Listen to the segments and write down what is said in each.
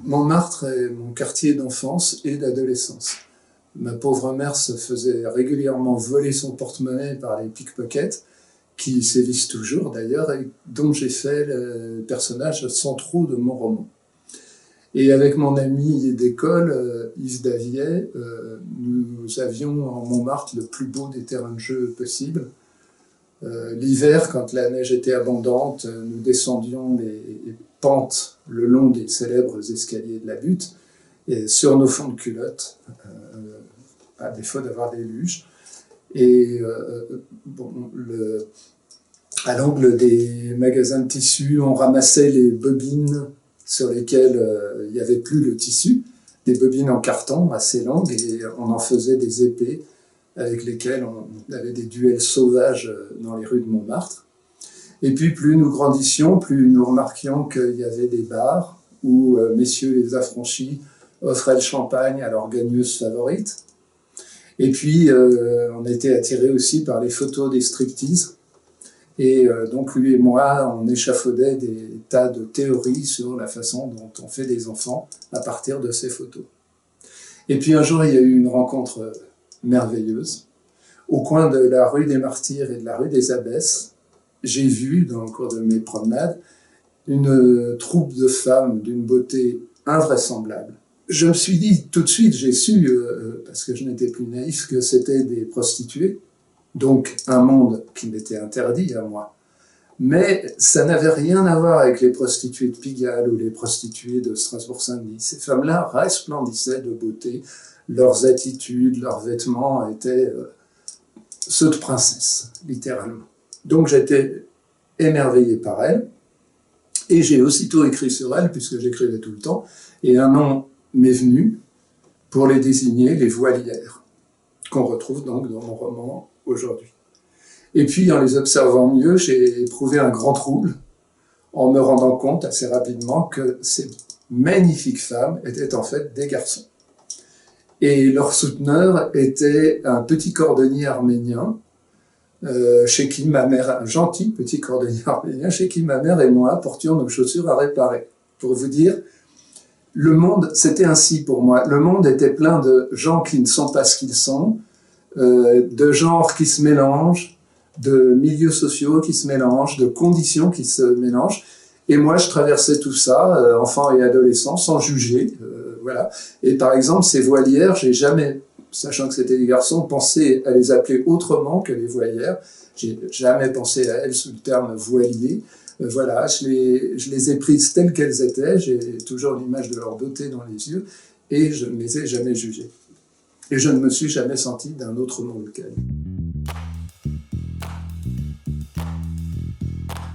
Montmartre est mon quartier d'enfance et d'adolescence. Ma pauvre mère se faisait régulièrement voler son porte-monnaie par les pickpockets, qui sévissent toujours d'ailleurs, et dont j'ai fait le personnage central de mon roman. Et avec mon ami d'école, Yves Daviet, nous avions en Montmartre le plus beau des terrains de jeu possibles. L'hiver, quand la neige était abondante, nous descendions les pentes le long des célèbres escaliers de la butte, et sur nos fonds de culottes, à défaut d'avoir des luges. Et à l'angle des magasins de tissus, on ramassait les bobines sur lesquelles il n'y avait plus le tissu, des bobines en carton assez longues, et on en faisait des épées avec lesquelles on avait des duels sauvages dans les rues de Montmartre. Et puis plus nous grandissions, plus nous remarquions qu'il y avait des bars où messieurs les affranchis offraient le champagne à leurs gagneuses favorites. Et puis on était attirés aussi par les photos des striptease. Et donc lui et moi, on échafaudait des tas de théories sur la façon dont on fait des enfants à partir de ces photos. Et puis un jour, il y a eu une rencontre merveilleuse. Au coin de la rue des Martyrs et de la rue des Abbesses, j'ai vu, dans le cours de mes promenades, une troupe de femmes d'une beauté invraisemblable. Je me suis dit, tout de suite, j'ai su, parce que je n'étais plus naïf, que c'était des prostituées, donc un monde qui m'était interdit à moi. Mais ça n'avait rien à voir avec les prostituées de Pigalle ou les prostituées de Strasbourg-Saint-Denis. Ces femmes-là resplendissaient de beauté, leurs attitudes, leurs vêtements étaient ceux de princesses, littéralement. Donc j'étais émerveillé par elles, et j'ai aussitôt écrit sur elles, puisque j'écrivais tout le temps, et un nom m'est venu pour les désigner, les voilières, qu'on retrouve donc dans mon roman aujourd'hui. Et puis, en les observant mieux, j'ai éprouvé un grand trouble en me rendant compte assez rapidement que ces magnifiques femmes étaient en fait des garçons. Et leur souteneur était un petit cordonnier arménien, chez qui ma mère, un gentil petit cordonnier arménien, chez qui ma mère et moi portions nos chaussures à réparer. Pour vous dire, le monde, c'était ainsi pour moi. Le monde était plein de gens qui ne sont pas ce qu'ils sont, de genres qui se mélangent, de milieux sociaux qui se mélangent, de conditions qui se mélangent. Et moi, je traversais tout ça, enfant et adolescent, sans juger. Voilà. Et par exemple, ces voilières, j'ai jamais, sachant que c'était des garçons, pensé à les appeler autrement que les voilières. J'ai jamais pensé à elles sous le terme voilier. Voilà, je les ai prises telles qu'elles étaient. J'ai toujours l'image de leur beauté dans les yeux et je ne les ai jamais jugées. Et je ne me suis jamais senti d'un autre monde qu'elles.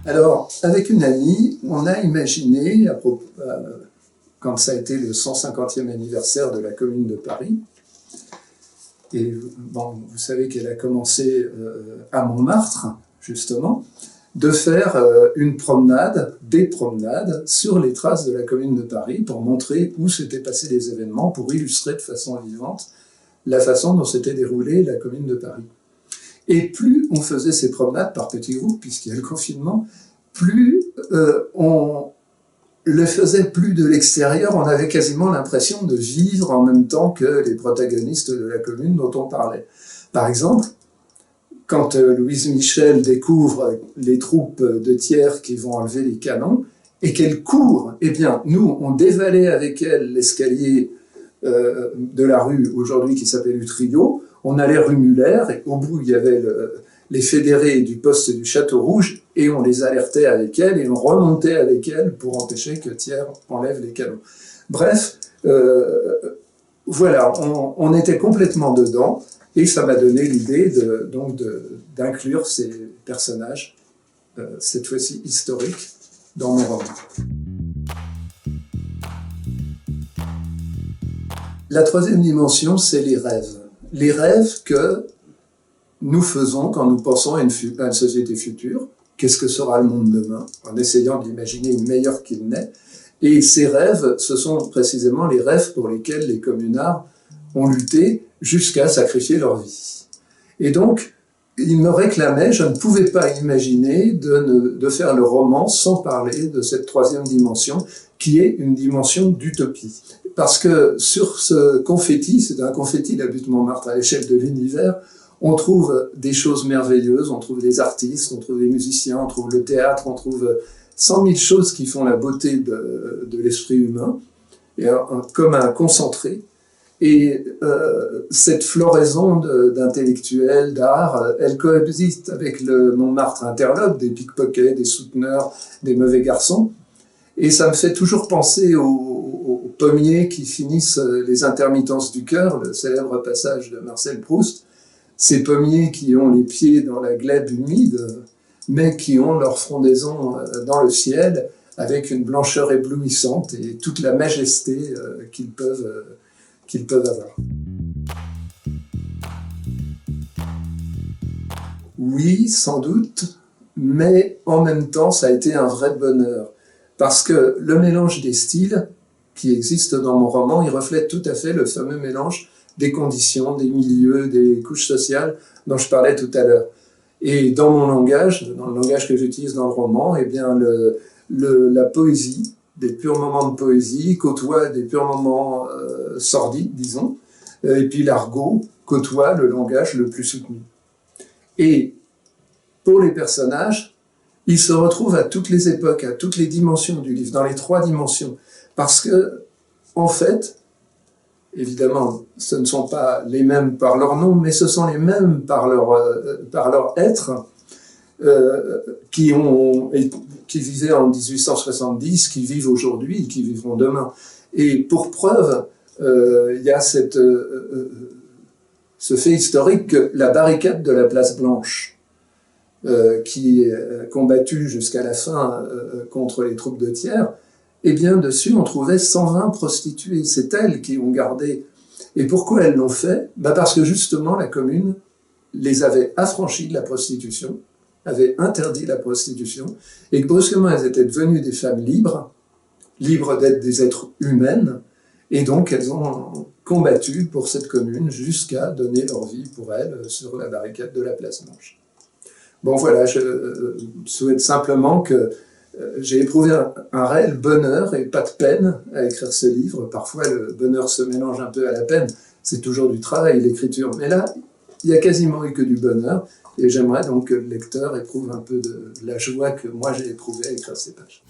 Alors, avec une amie, on a imaginé, quand ça a été le 150e anniversaire de la Commune de Paris, et bon, vous savez qu'elle a commencé à Montmartre, justement, de faire une promenade, des promenades, sur les traces de la Commune de Paris pour montrer où s'étaient passés les événements, pour illustrer de façon vivante la façon dont s'était déroulée la Commune de Paris. Et plus on faisait ces promenades par petits groupes, puisqu'il y a le confinement, plus on le faisait plus de l'extérieur, on avait quasiment l'impression de vivre en même temps que les protagonistes de la commune dont on parlait. Par exemple, quand Louise Michel découvre les troupes de Thiers qui vont enlever les canons, et qu'elle court, eh bien, nous, on dévalait avec elle l'escalier de la rue, aujourd'hui qui s'appelle Utrillo, on allait rue Muller, et au bout, il y avait les fédérés du poste du Château Rouge, et on les alertait avec elle, et on remontait avec elle pour empêcher que Thiers enlève les canons. Bref, voilà, on était complètement dedans, et ça m'a donné l'idée d'inclure ces personnages, cette fois-ci historiques, dans mon roman. La troisième dimension, c'est les rêves. Les rêves que nous faisons quand nous pensons à une société future. Qu'est-ce que sera le monde demain? En essayant d'imaginer une meilleure qu'il n'est. Et ces rêves, ce sont précisément les rêves pour lesquels les communards ont lutté jusqu'à sacrifier leur vie. Et donc, ils me réclamaient, je ne pouvais pas imaginer de faire le roman sans parler de cette troisième dimension qui est une dimension d'utopie. Parce que sur ce confetti, c'est un confetti la butte Montmartre à l'échelle de l'univers, on trouve des choses merveilleuses, on trouve des artistes, on trouve des musiciens, on trouve le théâtre, on trouve 100 000 choses qui font la beauté de l'esprit humain, et comme un concentré. Et cette floraison d'intellectuels, d'art, elle coexiste avec le Montmartre interlope, des pickpockets, des souteneurs, des mauvais garçons. Et ça me fait toujours penser aux pommiers qui finissent les intermittences du cœur, le célèbre passage de Marcel Proust. Ces pommiers qui ont les pieds dans la glèbe humide, mais qui ont leur frondaison dans le ciel, avec une blancheur éblouissante et toute la majesté qu'ils peuvent avoir. Oui, sans doute, mais en même temps, ça a été un vrai bonheur. Parce que le mélange des styles qui existe dans mon roman, il reflète tout à fait le fameux mélange des conditions, des milieux, des couches sociales dont je parlais tout à l'heure. Et dans mon langage, dans le langage que j'utilise dans le roman, eh bien la poésie, des purs moments de poésie, côtoie des purs moments sordides, disons, et puis l'argot côtoie le langage le plus soutenu. Et pour les personnages, ils se retrouvent à toutes les époques, à toutes les dimensions du livre, dans les 3 dimensions. Parce que, en fait, évidemment, ce ne sont pas les mêmes par leur nom, mais ce sont les mêmes par leur être, qui vivaient en 1870, qui vivent aujourd'hui, qui vivront demain. Et pour preuve, il y a ce fait historique que la barricade de la Place Blanche, qui est combattue jusqu'à la fin contre les troupes de Thiers, eh bien, dessus, on trouvait 120 prostituées. C'est elles qui ont gardé. Et pourquoi elles l'ont fait? Parce que justement, la commune les avait affranchies de la prostitution, avait interdit la prostitution, et que brusquement, elles étaient devenues des femmes libres d'être des êtres humaines, et donc elles ont combattu pour cette commune jusqu'à donner leur vie pour elles sur la barricade de la Place Blanche. Bon voilà, je souhaite simplement que j'ai éprouvé un réel bonheur et pas de peine à écrire ce livre. Parfois, le bonheur se mélange un peu à la peine. C'est toujours du travail, l'écriture. Mais là, il n'y a quasiment eu que du bonheur. Et j'aimerais donc que le lecteur éprouve un peu de la joie que moi j'ai éprouvée à écrire ces pages.